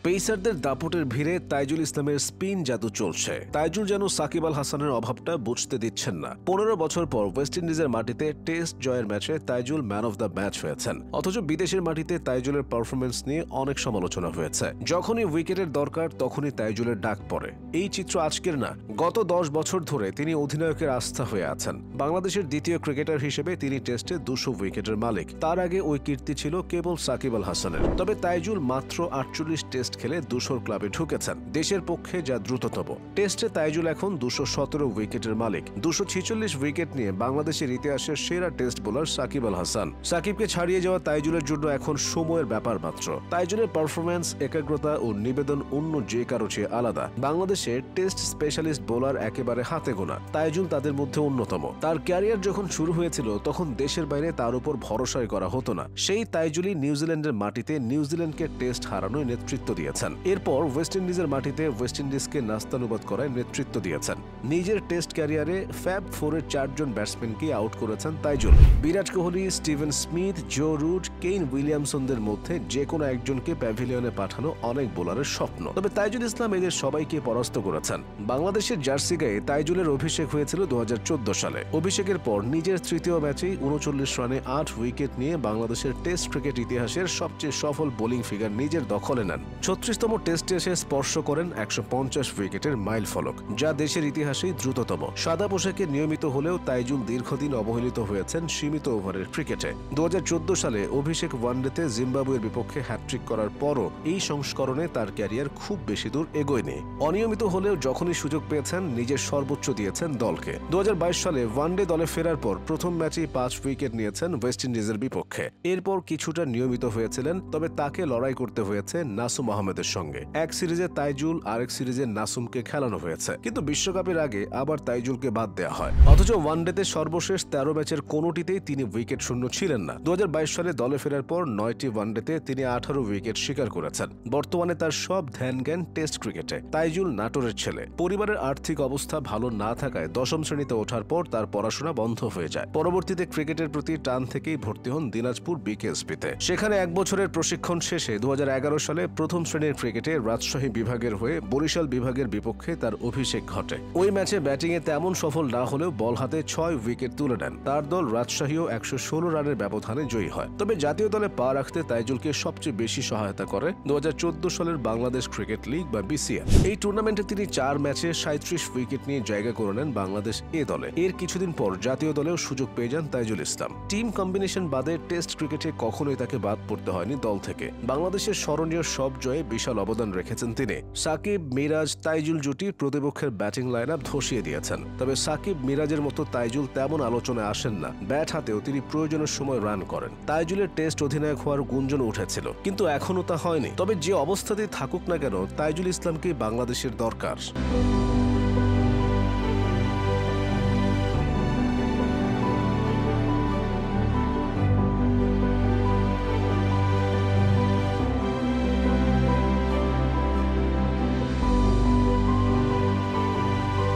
পেসারদের দাপটের ভিড়ে তাইজুল ইসলামের স্পিন জাদু চলছে। তাইজুল যেন সাকিব আল হাসানের অভাবটা বুঝতে দিচ্ছেন না। 15 বছর পর ওয়েস্ট ইন্ডিজের মাটিতে টেস্ট জয়ের ম্যাচে Taijul man of the match হয়েছেন। অথচ বিদেশের মাটিতে তাইজুলের পারফরমেন্স নিয়ে অনেক সমালোচনা হয়েছে। যখনই উইকেটের দরকার তখনই তাইজুলের ডাক পড়ে। এই চিত্র আজকের না, গত 10 বছর ধরে তিনি অধিনায়কের আস্থা হয়ে আছেন। বাংলাদেশের দ্বিতীয় ক্রিকেটার হিসেবে তিনি টেস্টে 200 উইকেটের মালিক। তার আগে ওই কীর্তি ছিল কেবল সাকিব আল হাসানের। তবে তাইজুল মাত্র 48 টেস্ট খেলে 200 ক্লাবে ঢুকেছেন, দেশের পক্ষে যা দ্রুততম। টেস্টে তাইজুল এখন 217 উইকেটের মালিক। 246 উইকেট নিয়ে বাংলাদেশের ইতিহাসের সেরা টেস্ট বোলার সাকিব আল হাসান। সাকিবকে ছাড়িয়ে যাওয়া তাইজুলের জন্য এখন সময়ের ব্যাপার মাত্র। তাইজুলের পারফরম্যান্স, একাগ্রতা ও নিবেদন অন্য যে কারো চেয়ে আলাদা। বাংলাদেশের টেস্ট স্পেশালিস্ট বোলার একেবারে হাতে গোনা, তাইজুল তাদের মধ্যে অন্যতম। তার ক্যারিয়ার যখন শুরু হয়েছিল তখন দেশের বাইরে তার উপর ভরসাই করা হতো না। সেই তাইজুলই নিউজিল্যান্ডের মাটিতে নিউজিল্যান্ডকে টেস্ট হারানোয় নেতৃত্ব দিয়েছেন। এরপর ওয়েস্ট ইন্ডিজের মাটিতে ওয়েস্ট ইন্ডিজকে নাস্তানুবাদ করায় নেতৃত্ব দিয়েছেন। নিজের টেস্ট ক্যারিয়ারে ফ্যাব 4-এর 4 জন ব্যাটসম্যানকে আউট করেছেন Taijul. Virat Kohli, Steven Smith, Joe Root, Kane উইলিয়ামসনদের মধ্যে যে কোনো একজনকে প্যাভিলিয়নে পাঠানো অনেক বোলারের স্বপ্ন। তবে তাইজুল ইসলাম এদের সবাইকে পরাস্ত করেছেন। বাংলাদেশের জার্সি গায়ে তাইজুলের অভিষেক হয়েছিল 2014 সালে। অভিষেকের পর নিজের তৃতীয় ম্যাচেই 39 রানে 8 উইকেট নিয়ে বাংলাদেশের টেস্ট ক্রিকেট ইতিহাসের সবচেয়ে সফল বোলিং ফিগার নিজের দখলে নেন। 36তম টেস্টে এসে স্পর্শ করেন 150 উইকেটের মাইল ফলক, যা দেশের ইতিহাসেই দ্রুততম। সাদা পোশাকে নিয়মিত হলেও তাইজুল দীর্ঘদিন অবহেলিত হয়েছেন সীমিত ওভারের ক্রিকেটে। 2014 সালে অভিষেক ওয়ানডেতে জিম্বাবুয়ের বিপক্ষে হ্যাটট্রিক করার পরও এই সংস্করণে তার ক্যারিয়ার খুব বেশি দূর এগোয়নি। অনিয়মিত হলেও যখনই সুযোগ পেয়েছেন নিজের সর্বোচ্চ দিয়েছেন দলকে। 2022 সালে ওয়ানডে দলে ফেরার পর প্রথম ম্যাচেই 5 উইকেট নিয়েছেন ওয়েস্ট ইন্ডিজের বিপক্ষে। এরপর কিছুটা নিয়মিত হয়েছিলেন, তবে তাকে লড়াই করতে হয়েছে নাসুম আহমেদের সঙ্গে। এক সিরিজে তাইজুল, আরেক সিরিজে নাসুমকে খেলানো হয়েছে, কিন্তু বিশ্বকাপের আগে আবার তাইজুলকে বাদ দেওয়া হয়। অথচ ওয়ানডেতে সর্বশেষ 13 ম্যাচের কোনোটিতেই তিনি উইকেট শূন্য ছিলেন না। 2022 সালে দলে ফেরার পর 9টি ওয়ানডেতে তিনি 18 উইকেট শিকার করেছেন। বর্তমানে তার সব ধ্যান জ্ঞান টেস্ট ক্রিকেটে। তাইজুল নাটোরের ছেলে। পরিবারের আর্থিক অবস্থা ভালো না থাকায় 10ম শ্রেণীতে ওঠার পর তার পড়াশোনা বন্ধ হয়ে যায়। পরবর্তীতে ক্রিকেটের প্রতি টান থেকেই ভর্তি হন দিনাজপুর বিকেএসপিতে। সেখানে 1 বছরের প্রশিক্ষণ শেষে 2011 সালে প্রথম শ্রেণীর ক্রিকেটে রাজশাহী বিভাগের হয়ে বরিশাল বিভাগের বিপক্ষে তার অভিষেক ঘটে। ওই ম্যাচে ব্যাটিংয়ে তেমন সফল না হলেও বল হাতে 6 উইকেট তুলে নেন। তার দল রাজশাহীও 116 রানের ব্যবধানে জয়ী হয়। তবে জাতীয় দলে পা রাখতে তাইজুলকে সবচেয়ে বেশি সহায়তা করে 2014 সালের বাংলাদেশ ক্রিকেট লিগ বা বিসিএল। এই টুর্নামেন্টে তিনি 4 ম্যাচে 37 উইকেট নিয়ে জায়গা করে নেন বাংলাদেশ এ দলে। এর কিছুদিন পর জাতীয় দলেও সুযোগ পেয়ে যান তাইজুল ইসলাম। টিম কম্বিনেশন বাদে টেস্ট ক্রিকেটে কখনোই তাকে বাদ পড়তে হয়নি দল থেকে। বাংলাদেশের স্মরণীয় সব জয়ে বিশাল অবদান রেখেছেন তিনি। সাকিব, মিরাজ, তাইজুল জুটি প্রতিপক্ষের ব্যাটিং লাইন আপ ধসিয়ে দিয়েছেন। তবে সাকিব, মিরাজের মতো তাইজুল তেমন আলোচনায় আসেন না। ব্যাট হাতেও তিনি প্রয়োজনের সময় রান করেন। তাইজুলের টেস্ট অধিনায়ক হওয়ার গুঞ্জন উঠেছিল, কিন্তু এখনও তা হয়নি। তবে যে অবস্থাতেই থাকুক না কেন, তাইজুল ইসলামকে বাংলাদেশের দরকার।